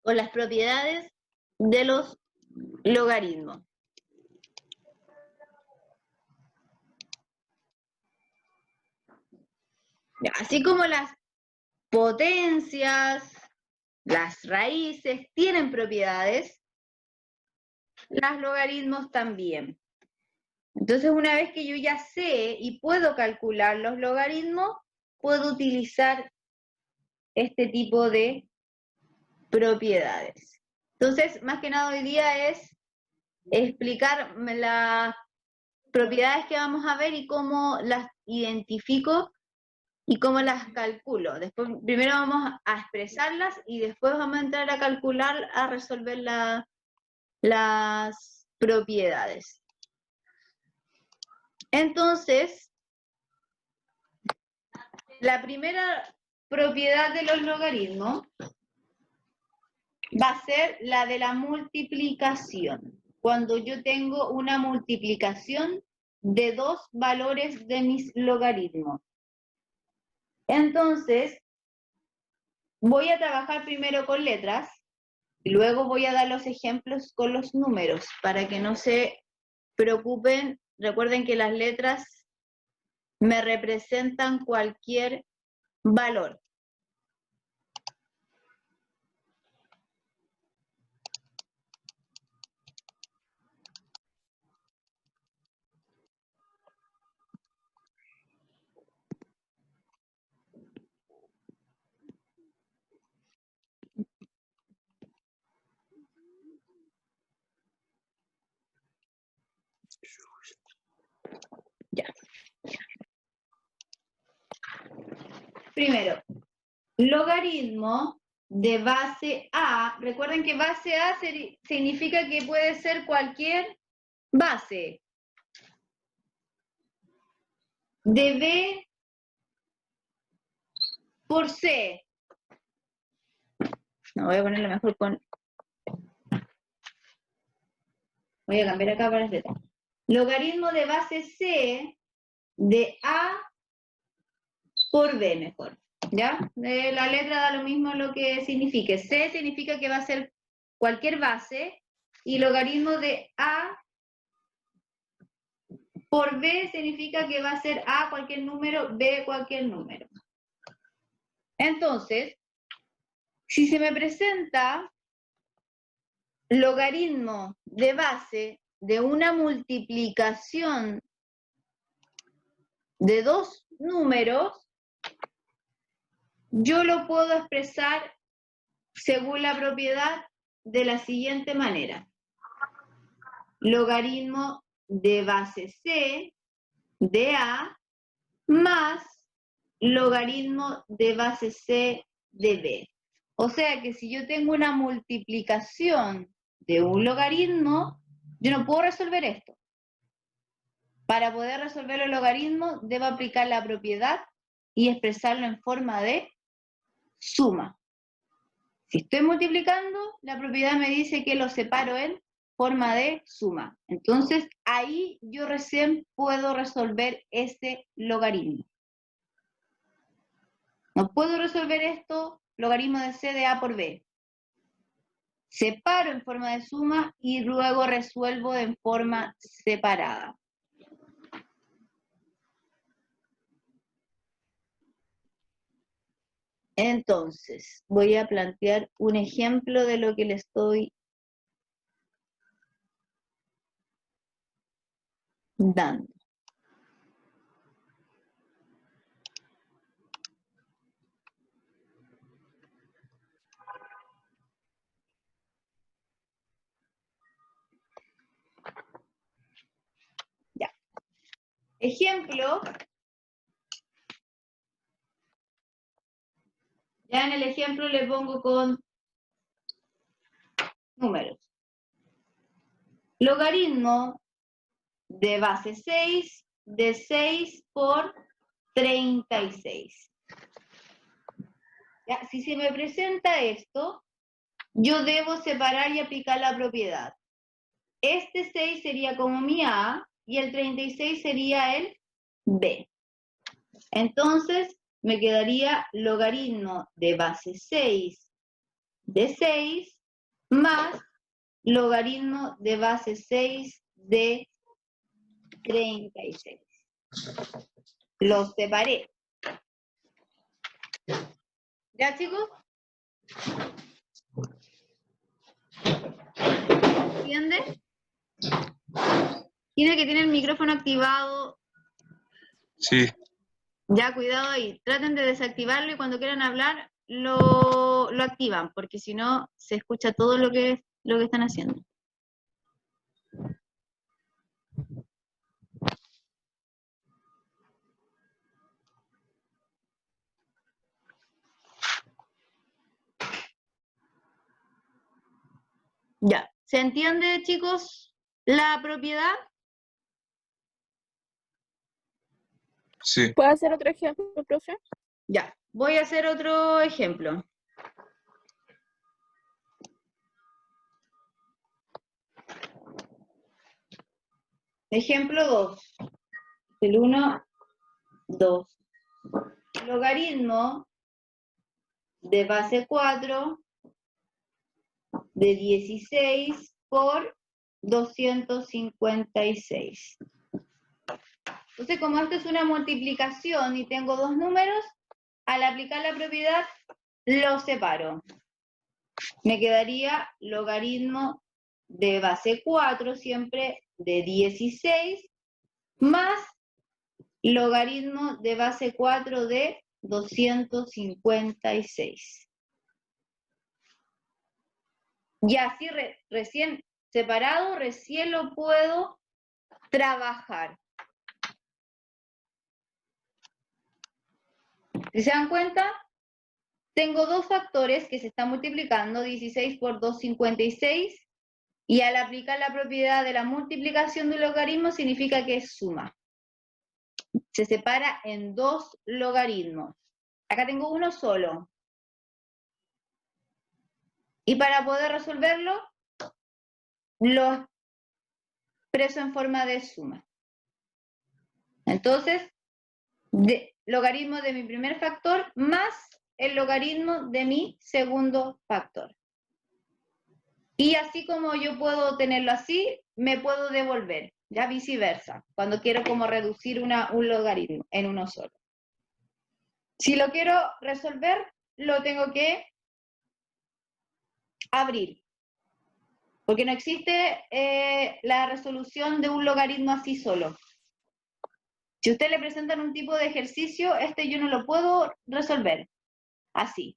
o las propiedades de los logaritmos. Así como las potencias, las raíces tienen propiedades, los logaritmos también. Entonces, una vez que yo ya sé y puedo calcular los logaritmos, puedo utilizar este tipo de propiedades. Entonces, más que nada hoy día es explicar las propiedades que vamos a ver y cómo las identifico y cómo las calculo. Después, primero vamos a expresarlas y después vamos a entrar a calcular, a resolver las propiedades. Entonces, la primera propiedad de los logaritmos va a ser la de la multiplicación. Cuando yo tengo una multiplicación de dos valores de mis logaritmos. Entonces, voy a trabajar primero con letras y luego voy a dar los ejemplos con los números para que no se preocupen. Recuerden que las letras me representan cualquier valor. Ya. Primero, logaritmo de base A. Recuerden que base A significa que puede ser cualquier base. De B por C. No, voy a ponerlo mejor con... Voy a cambiar acá para Z. Logaritmo de base C de A por B mejor. ¿Ya? La letra da lo mismo lo que signifique. C significa que va a ser cualquier base y logaritmo de A por B significa que va a ser A cualquier número, B cualquier número. Entonces, si se me presenta logaritmo de base de una multiplicación de dos números, yo lo puedo expresar según la propiedad de la siguiente manera. Logaritmo de base C de A más logaritmo de base C de B. O sea que si yo tengo una multiplicación de un logaritmo, yo no puedo resolver esto. Para poder resolver el logaritmo, debo aplicar la propiedad y expresarlo en forma de suma. Si estoy multiplicando, la propiedad me dice que lo separo en forma de suma. Entonces, ahí yo recién puedo resolver este logaritmo. No puedo resolver esto, logaritmo de C de A por B. Separo en forma de suma y luego resuelvo en forma separada. Entonces, voy a plantear un ejemplo de lo que le estoy dando. Ya. Ejemplo. Ya en el ejemplo le pongo con números. Logaritmo de base 6 de 6 por 36. Ya, si se me presenta esto, yo debo separar y aplicar la propiedad. Este 6 sería como mi A y el 36 sería el B. Entonces, me quedaría logaritmo de base 6 de 6 más logaritmo de base 6 de 36. Los separé. ¿Ya, chicos? ¿Entiende? Tiene que tener el micrófono activado. Sí. Ya, cuidado ahí. Traten de desactivarlo y cuando quieran hablar lo activan, porque si no se escucha todo lo que están haciendo. Ya. ¿Se entiende, chicos, la propiedad? Sí. ¿Puedo hacer otro ejemplo, profe? Ya. Voy a hacer otro ejemplo. Ejemplo 2. El 1, 2. Logaritmo de base 4 de 16 por 256. Entonces, como esto es una multiplicación y tengo dos números, al aplicar la propiedad, lo separo. Me quedaría logaritmo de base 4, siempre de 16, más logaritmo de base 4 de 256. Y así recién separado, recién lo puedo trabajar. Si se dan cuenta, tengo dos factores que se están multiplicando, 16 por 256, y al aplicar la propiedad de la multiplicación de un logaritmo significa que es suma. Se separa en dos logaritmos. Acá tengo uno solo. Y para poder resolverlo, lo expreso en forma de suma. Entonces, logaritmo de mi primer factor más el logaritmo de mi segundo factor. Y así como yo puedo tenerlo así, me puedo devolver, ya viceversa, cuando quiero como reducir un logaritmo en uno solo. Si lo quiero resolver, lo tengo que abrir, porque no existe la resolución de un logaritmo así solo. Si usted le presentan un tipo de ejercicio, yo no lo puedo resolver así.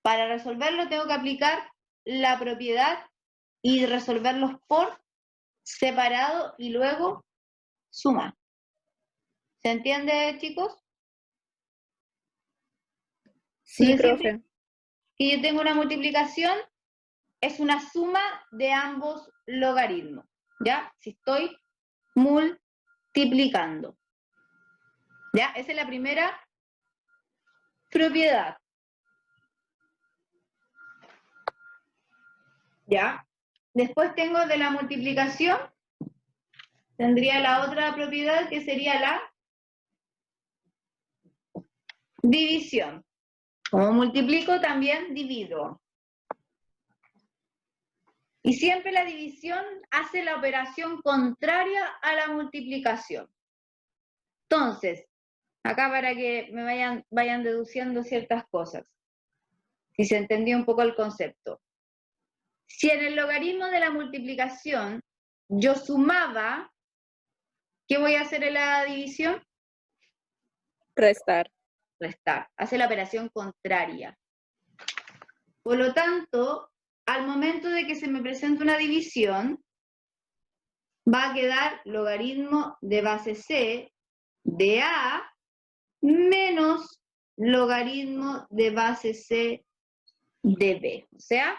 Para resolverlo tengo que aplicar la propiedad y resolverlos por separado y luego sumar. ¿Se entiende, chicos? Sí, Entonces, profe. siempre que yo tengo una multiplicación, es una suma de ambos logaritmos, ¿ya? Si estoy multiplicando. ¿Ya? Esa es la primera propiedad. ¿Ya? Después tengo de la multiplicación, tendría la otra propiedad que sería la división. Como multiplico, también divido. Y siempre la división hace la operación contraria a la multiplicación. Entonces, acá para que me vayan deduciendo ciertas cosas, si se entendió un poco el concepto. Si en el logaritmo de la multiplicación yo sumaba, ¿qué voy a hacer en la división? Restar. Restar. Hace la operación contraria. Por lo tanto, al momento de que se me presente una división, va a quedar logaritmo de base C de A menos logaritmo de base C de B. O sea,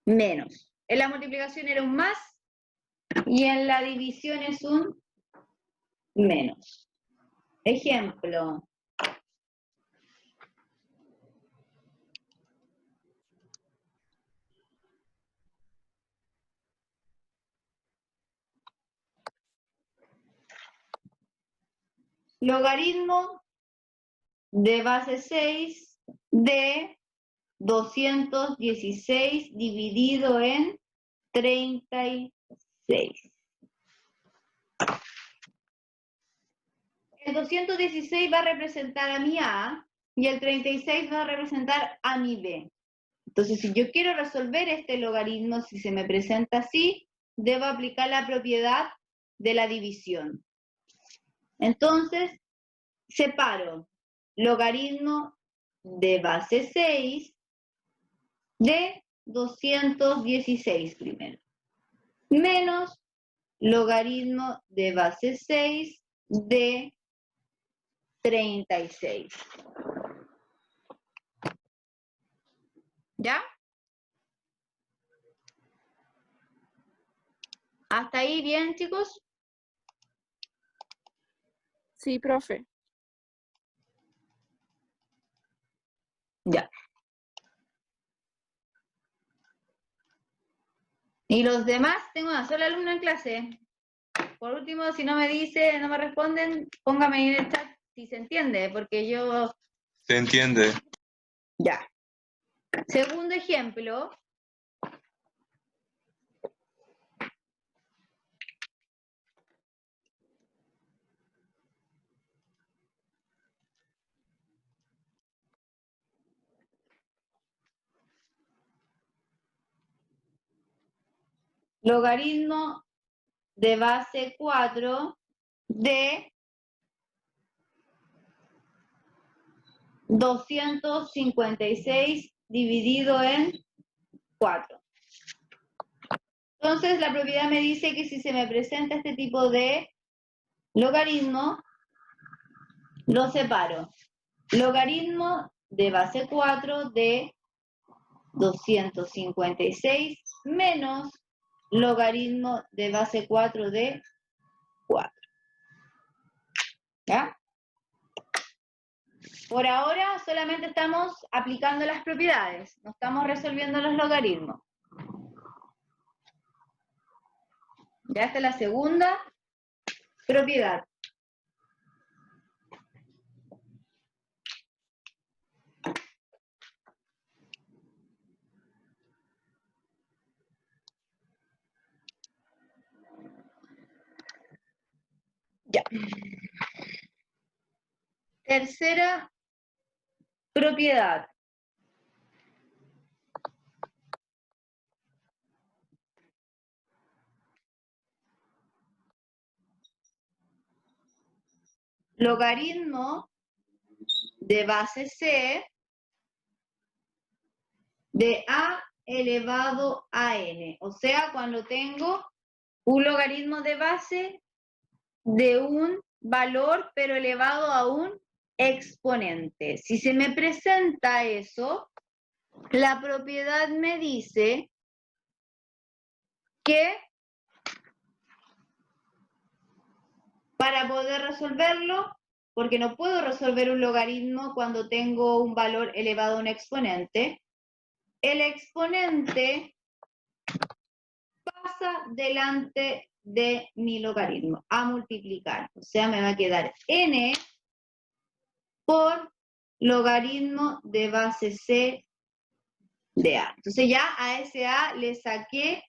menos. En la multiplicación era un más y en la división es un menos. Ejemplo. Logaritmo de base 6 de 216 dividido en 36. El 216 va a representar a mi A y el 36 va a representar a mi B. Entonces, si yo quiero resolver este logaritmo, si se me presenta así, debo aplicar la propiedad de la división. Entonces, separo logaritmo de base 6 de 216 primero, menos logaritmo de base 6 de 36. ¿Ya? ¿Hasta ahí bien, chicos? Sí, profe. Ya. Y los demás, tengo una sola alumna en clase. Por último, si no me dice, no me responden, póngame en el chat si se entiende, porque yo... Se entiende. Ya. Segundo ejemplo. Logaritmo de base 4 de 256 dividido en 4. Entonces, la propiedad me dice que si se me presenta este tipo de logaritmo, lo separo. Logaritmo de base 4 de 256 menos logaritmo de base 4 de 4. ¿Ya? Por ahora solamente estamos aplicando las propiedades, no estamos resolviendo los logaritmos. Ya esta es la segunda propiedad. Ya. Tercera propiedad. Logaritmo de base C de A elevado a N. O sea, cuando tengo un logaritmo de base de un valor, pero elevado a un exponente. Si se me presenta eso, la propiedad me dice que para poder resolverlo, porque no puedo resolver un logaritmo cuando tengo un valor elevado a un exponente, el exponente pasa delante de mi logaritmo a multiplicar. O sea, me va a quedar n por logaritmo de base C de A. Entonces ya a ese A le saqué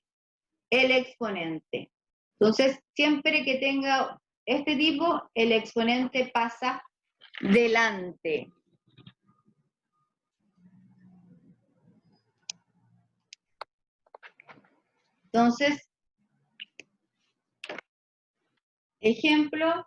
el exponente. Entonces, siempre que tenga este tipo, el exponente pasa delante. Entonces, ejemplo,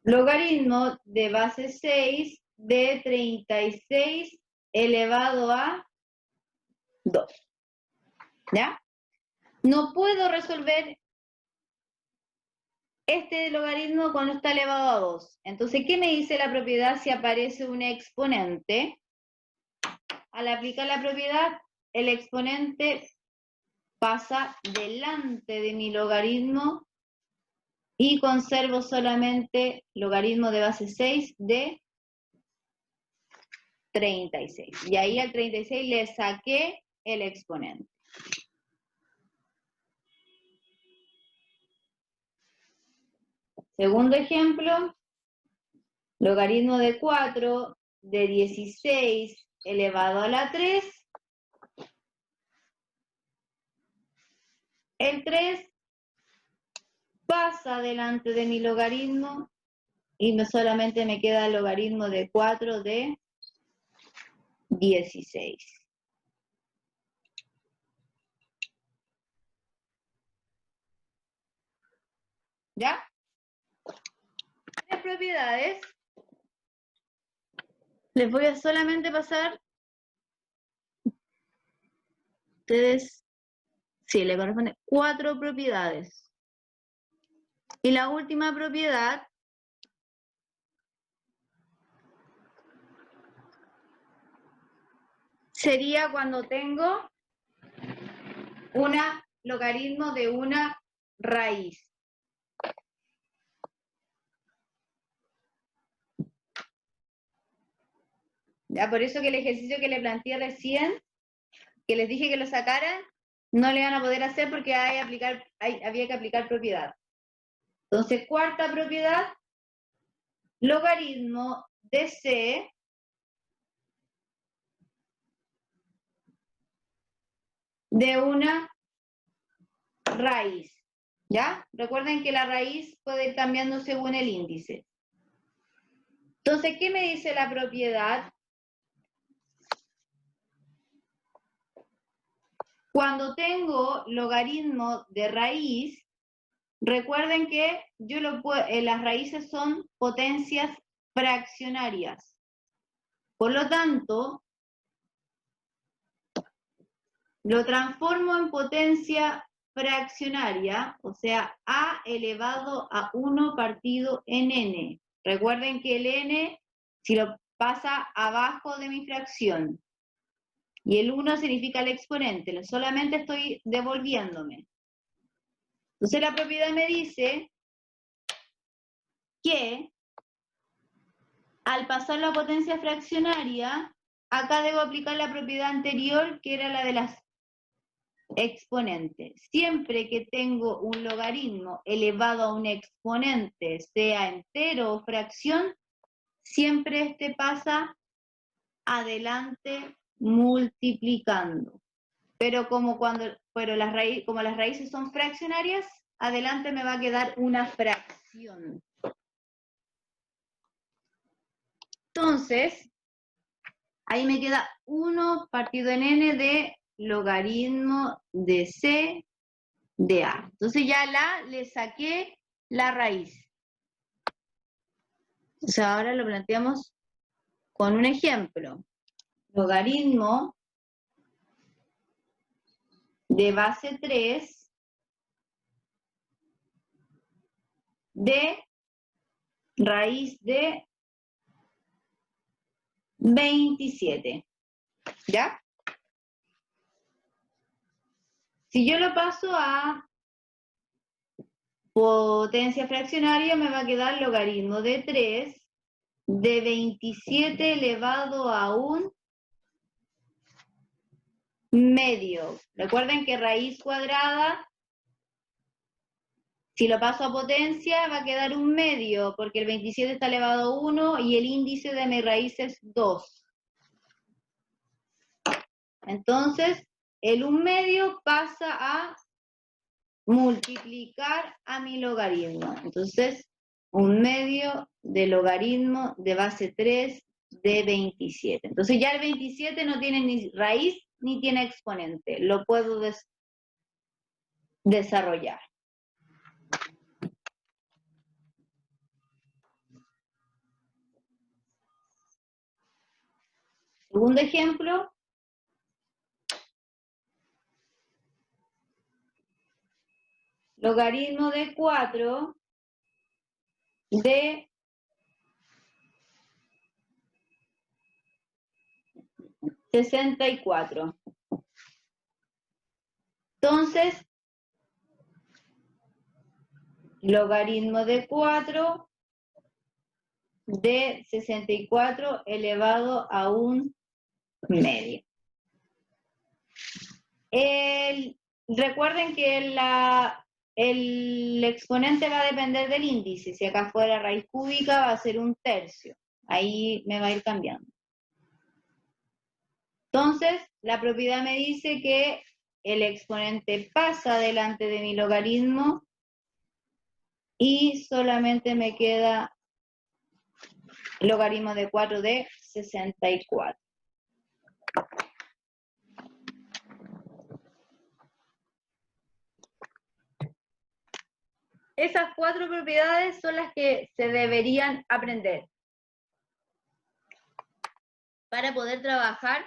logaritmo de base 6 de 36 elevado a 2. ¿Ya? No puedo resolver este logaritmo cuando está elevado a 2. Entonces, ¿qué me dice la propiedad si aparece un exponente? Al aplicar la propiedad, el exponente pasa delante de mi logaritmo y conservo solamente logaritmo de base 6 de 36. Y ahí al 36 le saqué el exponente. Segundo ejemplo, logaritmo de 4 de 16 elevado a la 3. El 3 pasa delante de mi logaritmo y solamente me queda el logaritmo de 4 de 16. ¿Ya? Tres propiedades. Les voy a solamente pasar. Ustedes, sí, le corresponde 4 propiedades. Y la última propiedad sería cuando tengo una logaritmo de una raíz. Ya, por eso que el ejercicio que le planteé recién, que les dije que lo sacaran, no le van a poder hacer porque había que aplicar propiedad. Entonces, cuarta propiedad, logaritmo de C de una raíz. ¿Ya? Recuerden que la raíz puede ir cambiando según el índice. Entonces, ¿qué me dice la propiedad? Cuando tengo logaritmo de raíz, recuerden que las raíces son potencias fraccionarias. Por lo tanto, lo transformo en potencia fraccionaria, o sea, a elevado a 1 partido en n. Recuerden que el n, si lo pasa abajo de mi fracción, y el 1 significa el exponente, solamente estoy devolviéndome. Entonces la propiedad me dice que al pasar la potencia fraccionaria, acá debo aplicar la propiedad anterior, que era la de las exponentes. Siempre que tengo un logaritmo elevado a un exponente, sea entero o fracción, siempre este pasa adelante multiplicando. Pero como las raíces son fraccionarias, adelante me va a quedar una fracción. Entonces, ahí me queda 1 partido en n de logaritmo de C de A. Entonces ya le saqué la raíz. O sea, ahora lo planteamos con un ejemplo. Logaritmo de base 3 de raíz de 27. ¿Ya? Si yo lo paso a potencia fraccionaria, me va a quedar logaritmo de 3 de 27 elevado a un medio. Recuerden que raíz cuadrada, si lo paso a potencia, va a quedar un medio, porque el 27 está elevado a 1 y el índice de mi raíz es 2. Entonces, el 1 medio pasa a multiplicar a mi logaritmo. Entonces, 1 medio de logaritmo de base 3 de 27. Entonces ya el 27 no tiene ni raíz ni tiene exponente. Lo puedo desarrollar. Segundo ejemplo. Logaritmo de 4 de 64. Entonces, logaritmo de 4 de 64 elevado a un medio. Recuerden que el exponente va a depender del índice. Si acá fuera raíz cúbica va a ser 1/3. Ahí me va a ir cambiando. Entonces, la propiedad me dice que el exponente pasa delante de mi logaritmo y solamente me queda logaritmo de 4 de 64. Esas 4 propiedades son las que se deberían aprender para poder trabajar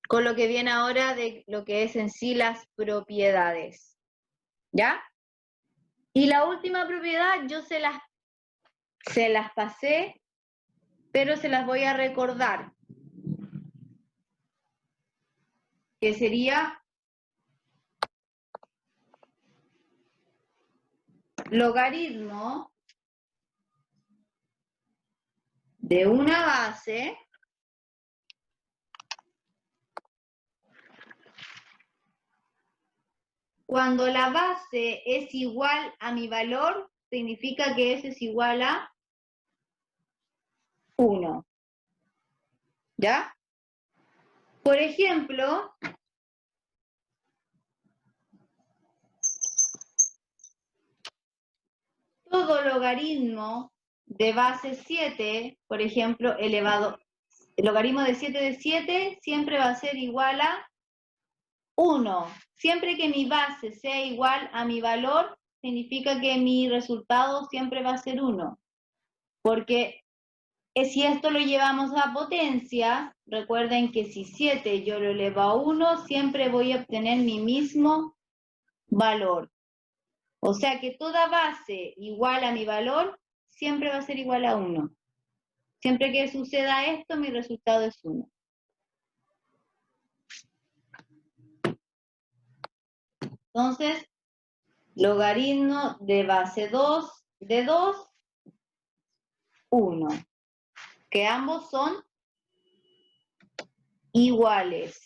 con lo que viene ahora de lo que es en sí las propiedades. ¿Ya? Y la última propiedad yo se las pasé, pero se las voy a recordar. Que sería logaritmo de una base cuando la base es igual a mi valor, significa que eso es igual a 1. ¿Ya? Por ejemplo, todo logaritmo de base 7, por ejemplo, el logaritmo de 7 de 7 siempre va a ser igual a 1. Siempre que mi base sea igual a mi valor, significa que mi resultado siempre va a ser 1. Porque si esto lo llevamos a potencia, recuerden que si 7 yo lo elevo a 1, siempre voy a obtener mi mismo valor. O sea que toda base igual a mi valor, siempre va a ser igual a 1. Siempre que suceda esto, mi resultado es 1. Entonces, logaritmo de base 2 de 2, 1. Que ambos son iguales.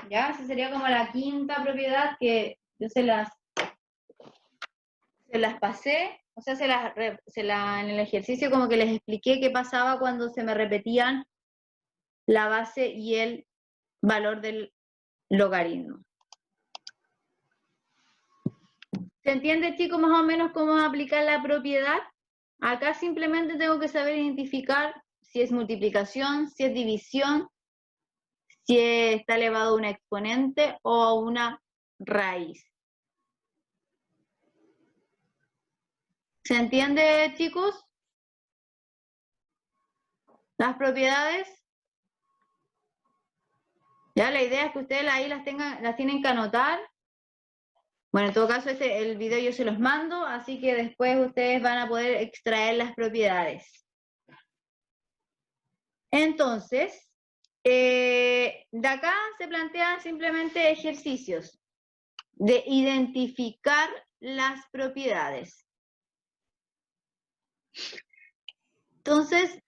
¿Ya? Esa sería como la quinta propiedad que yo se las pasé, o sea, en el ejercicio como que les expliqué qué pasaba cuando se me repetían la base y el valor del logaritmo. ¿Se entiende, chicos, más o menos cómo aplicar la propiedad? Acá simplemente tengo que saber identificar si es multiplicación, si es división, si está elevado a una exponente o a una raíz. ¿Se entiende, chicos? Las propiedades. Ya la idea es que ustedes ahí las tienen que anotar. Bueno, en todo caso, el video yo se los mando, así que después ustedes van a poder extraer las propiedades. Entonces, de acá se plantean simplemente ejercicios de identificar las propiedades. Entonces,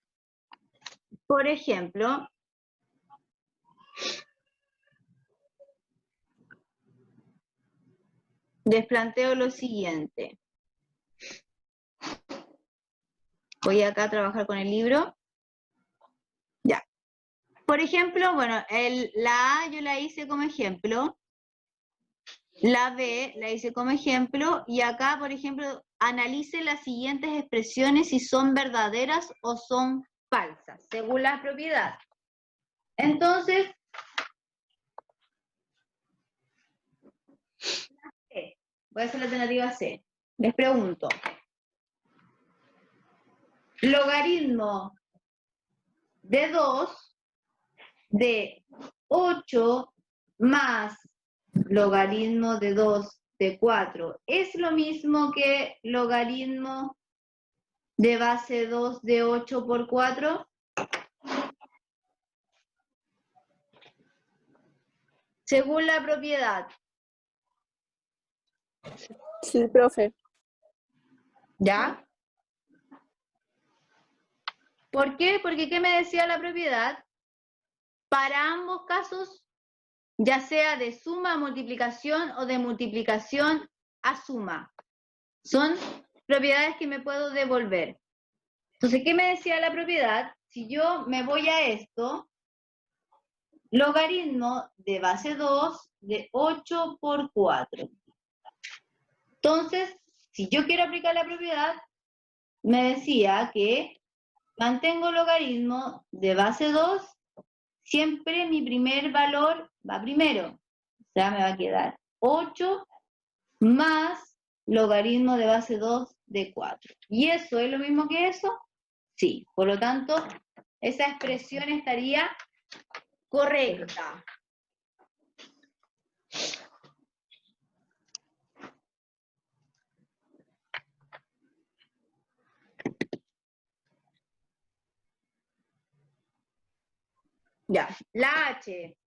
por ejemplo, les planteo lo siguiente. Voy acá a trabajar con el libro. Ya. Por ejemplo, bueno, la A yo la hice como ejemplo. La B la hice como ejemplo. Y acá, por ejemplo, analice las siguientes expresiones si son verdaderas o son falsas, según la propiedad. Entonces, voy a hacer la alternativa C. Les pregunto. Logaritmo de 2 de 8 más logaritmo de 2 de 4. ¿Es lo mismo que logaritmo de base 2 de 8 por 4? Según la propiedad. Sí, profe. ¿Ya? ¿Por qué? Porque ¿qué me decía la propiedad? Para ambos casos ya sea de suma a multiplicación o de multiplicación a suma. Son propiedades que me puedo devolver. Entonces, ¿qué me decía la propiedad? Si yo me voy a esto, logaritmo de base 2 de 8 por 4. Entonces, si yo quiero aplicar la propiedad, me decía que mantengo logaritmo de base 2, siempre mi primer valor va primero. O sea, me va a quedar 8 más logaritmo de base 2 de 4. ¿Y eso es lo mismo que eso? Sí. Por lo tanto, esa expresión estaría correcta. Ya, la H.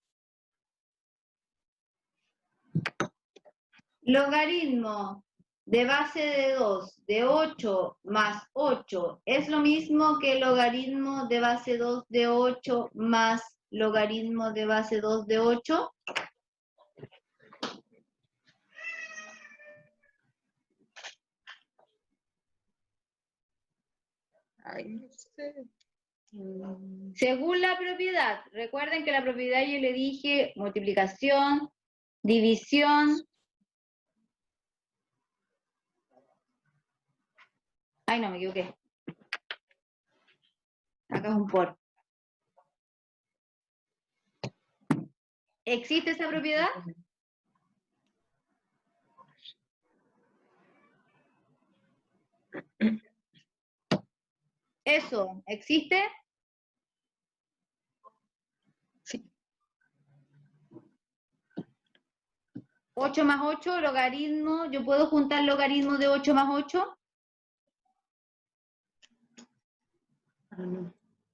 Logaritmo de base de 2 de 8 más 8 es lo mismo que logaritmo de base 2 de 8 más logaritmo de base 2 de 8. Ay, no sé. Según la propiedad, recuerden que la propiedad yo le dije multiplicación, división. Ay, no, me equivoqué. Acá es un por. ¿Existe esa propiedad? ¿Eso existe? Sí. 8 más 8, logaritmo. ¿Yo puedo juntar logaritmo de 8 más 8?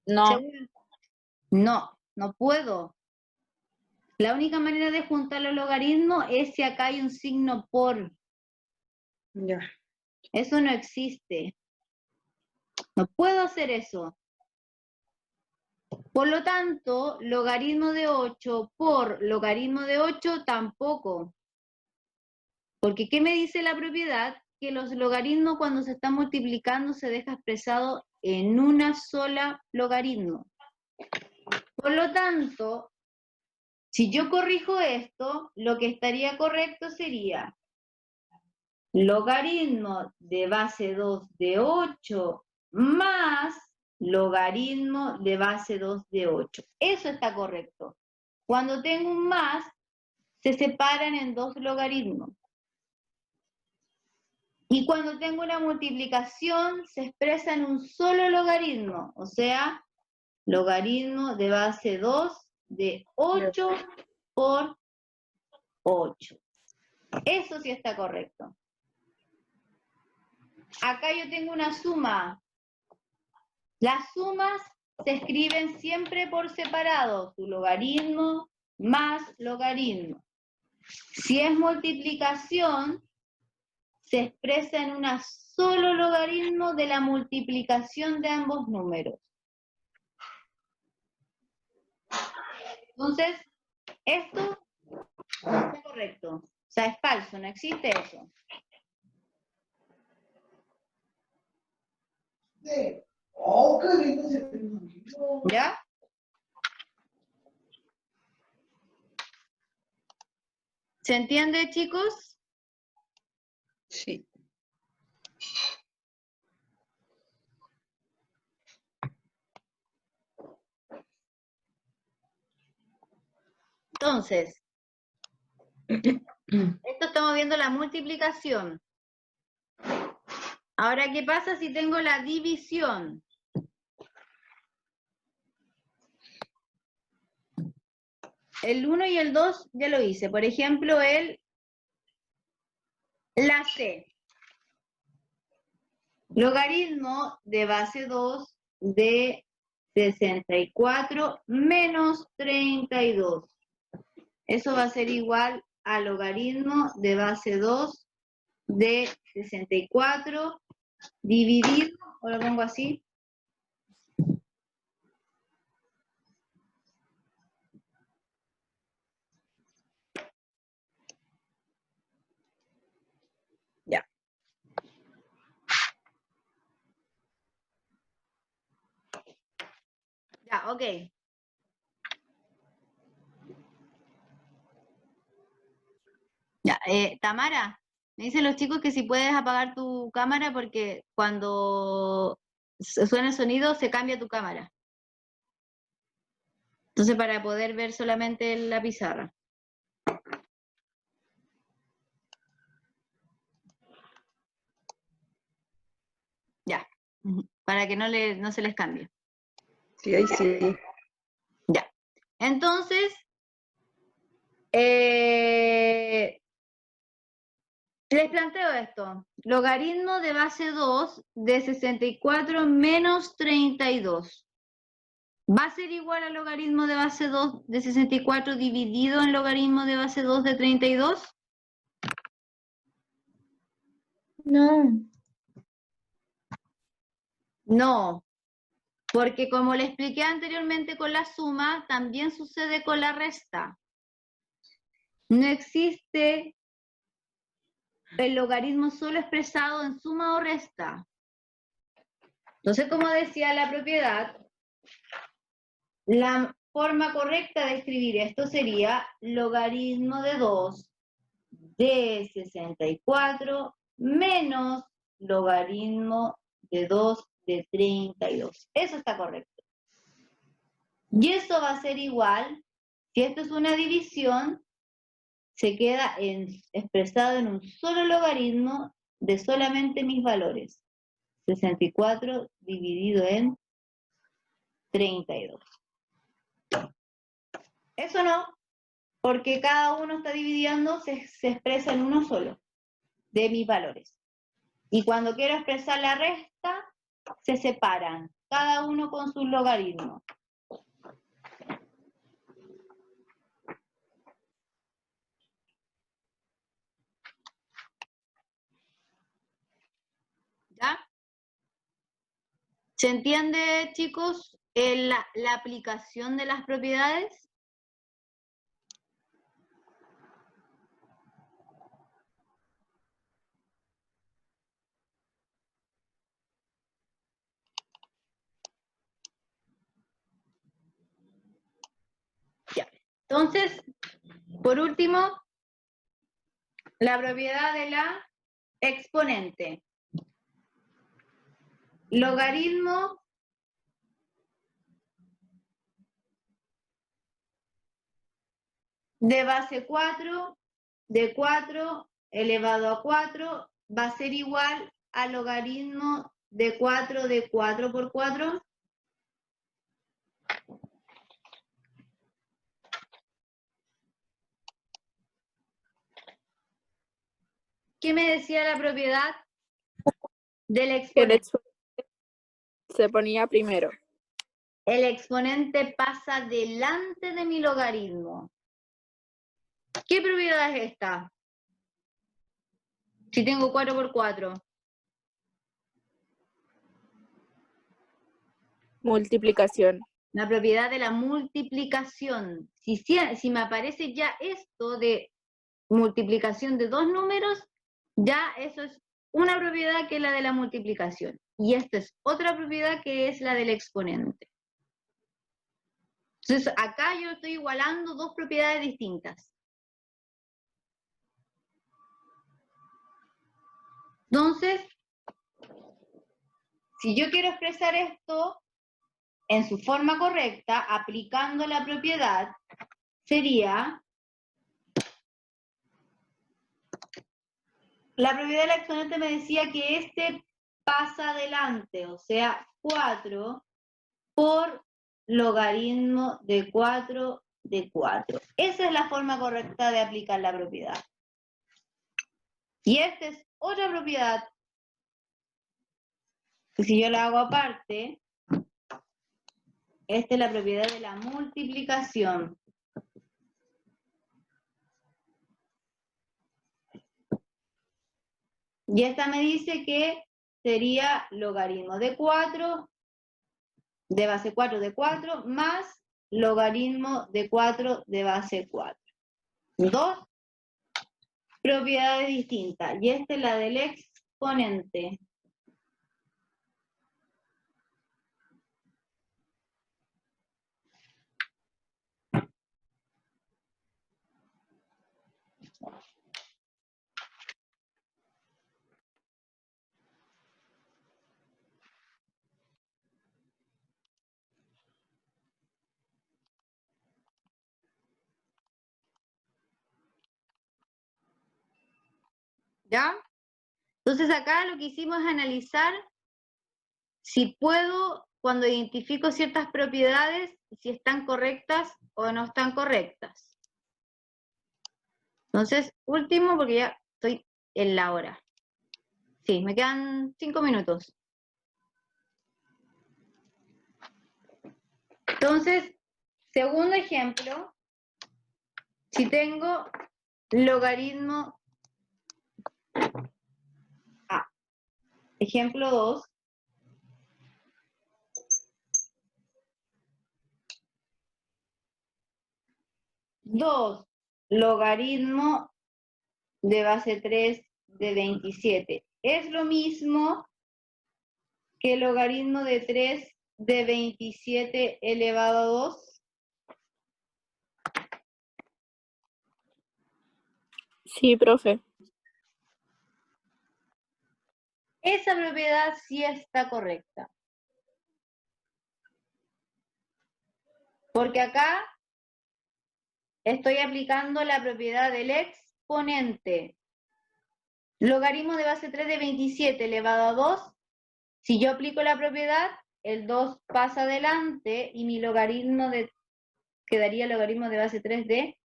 No. No, no puedo. La única manera de juntar los logaritmos es si acá hay un signo por. Ya. Eso no existe. No puedo hacer eso. Por lo tanto, logaritmo de 8 por logaritmo de 8 tampoco. Porque ¿qué me dice la propiedad? Que los logaritmos cuando se están multiplicando se deja expresado en una sola logaritmo. Por lo tanto, si yo corrijo esto, lo que estaría correcto sería logaritmo de base 2 de 8 más logaritmo de base 2 de 8. Eso está correcto. Cuando tengo un más, se separan en dos logaritmos. Y cuando tengo una multiplicación, se expresa en un solo logaritmo, o sea, logaritmo de base 2 de 8 por 8. Eso sí está correcto. Acá yo tengo una suma. Las sumas se escriben siempre por separado, su logaritmo más logaritmo. Si es multiplicación, se expresa en un solo logaritmo de la multiplicación de ambos números. Entonces, esto no está correcto. O sea, es falso, no existe eso. ¿Ya? ¿Se entiende, chicos? Sí. Entonces, esto estamos viendo la multiplicación. Ahora, ¿qué pasa si tengo la división? El 1 y el 2 ya lo hice. Por ejemplo, la C. Logaritmo de base 2 de 64 menos 32. Eso va a ser igual a logaritmo de base 2 de 64 dividido, o lo pongo así, Ya, ok. Ya, Tamara, me dicen los chicos que si puedes apagar tu cámara porque cuando suena el sonido se cambia tu cámara. Entonces para poder ver solamente la pizarra. Ya, para que no se les cambie. Sí, ahí sí. Ya. Entonces, les planteo esto. Logaritmo de base 2 de 64 menos 32. ¿Va a ser igual al logaritmo de base 2 de 64 dividido en logaritmo de base 2 de 32? No. No, porque como le expliqué anteriormente con la suma, también sucede con la resta. No existe el logaritmo solo expresado en suma o resta. Entonces, como decía la propiedad, la forma correcta de escribir esto sería logaritmo de 2 de 64 menos logaritmo de 2 de 32. Eso está correcto. Y eso va a ser igual, si esto es una división, se queda expresado en un solo logaritmo de solamente mis valores. 64 dividido en 32. Eso no, porque cada uno está dividiendo, se expresa en uno solo de mis valores. Y cuando quiero expresar la resta, se separan, cada uno con sus logaritmos. ¿Ya? ¿Se entiende, chicos, la aplicación de las propiedades? Ya. Entonces, por último, la propiedad de la exponente. Logaritmo de base 4 de 4 elevado a 4 va a ser igual al logaritmo de 4 por 4. ¿Qué me decía la propiedad del El exponente? exponente se ponía primero. El exponente pasa delante de mi logaritmo. ¿Qué propiedad es esta? Si tengo 4 por 4. Multiplicación. La propiedad de la multiplicación. Si me aparece ya esto de multiplicación de dos números, ya eso es una propiedad que es la de la multiplicación. Y esta es otra propiedad que es la del exponente. Entonces, acá yo estoy igualando dos propiedades distintas. Entonces, si yo quiero expresar esto en su forma correcta, aplicando la propiedad, sería la propiedad del exponente me decía que este pasa adelante, o sea, 4 por logaritmo de 4 de 4. Esa es la forma correcta de aplicar la propiedad. Y esta es otra propiedad que si yo la hago aparte, esta es la propiedad de la multiplicación. Y esta me dice que sería logaritmo de 4, de base 4 de 4, más logaritmo de 4 de base 4. Dos propiedades distintas. Y esta es la del exponente. ¿Ya? Entonces acá lo que hicimos es analizar si puedo, cuando identifico ciertas propiedades, si están correctas o no están correctas. Entonces, último, porque ya estoy en la hora. Sí, me quedan 5 minutos. Entonces, segundo ejemplo, si tengo logaritmo A. Ejemplo 2. 2 logaritmo de base 3 de 27. Es lo mismo que el logaritmo de 3 de 27 elevado a 2. Sí, profe. Esa propiedad sí está correcta. Porque acá estoy aplicando la propiedad del exponente. Logaritmo de base 3 de 27 elevado a 2. Si yo aplico la propiedad, el 2 pasa adelante y mi logaritmo quedaría logaritmo de base 3 de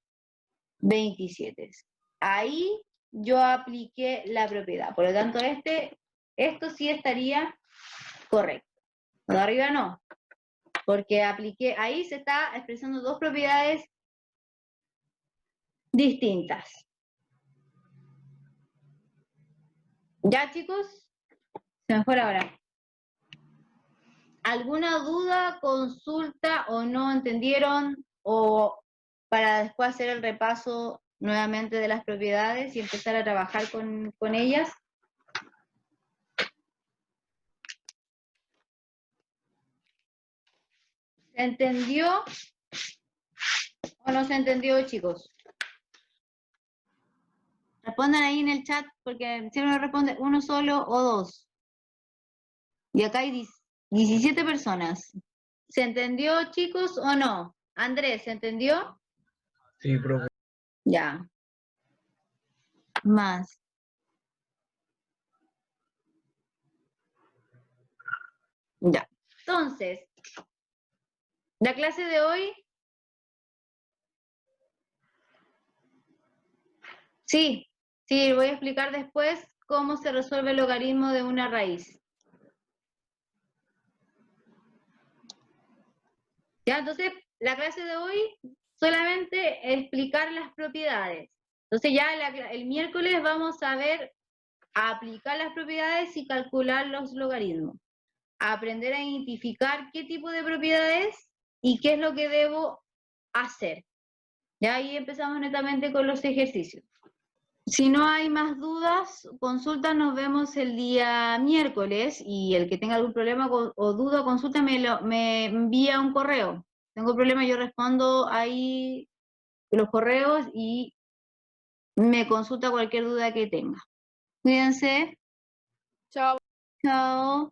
27. Ahí yo apliqué la propiedad. Por lo tanto, esto sí estaría correcto. Lo de arriba no. Porque apliqué, ahí se está expresando dos propiedades distintas. ¿Ya, chicos? Se me fue la hora. ¿Alguna duda, consulta o no entendieron? O para después hacer el repaso nuevamente de las propiedades y empezar a trabajar con ellas. ¿Se entendió o no se entendió, chicos? Respondan ahí en el chat porque siempre me responde uno solo o dos. Y acá hay 17 personas. ¿Se entendió, chicos, o no? Andrés, ¿se entendió? Sí, profe. Ya. Más. Ya. Entonces, la clase de hoy. Sí, voy a explicar después cómo se resuelve el logaritmo de una raíz. Ya, entonces, la clase de hoy solamente explicar las propiedades. Entonces ya el miércoles vamos a ver, a aplicar las propiedades y calcular los logaritmos. A aprender a identificar qué tipo de propiedades y qué es lo que debo hacer. Ya ahí empezamos netamente con los ejercicios. Si no hay más dudas, consultas, nos vemos el día miércoles y el que tenga algún problema o duda o consulta me envía un correo. Tengo problema, yo respondo ahí los correos y me consulta cualquier duda que tenga. Cuídense. Chao. Chao.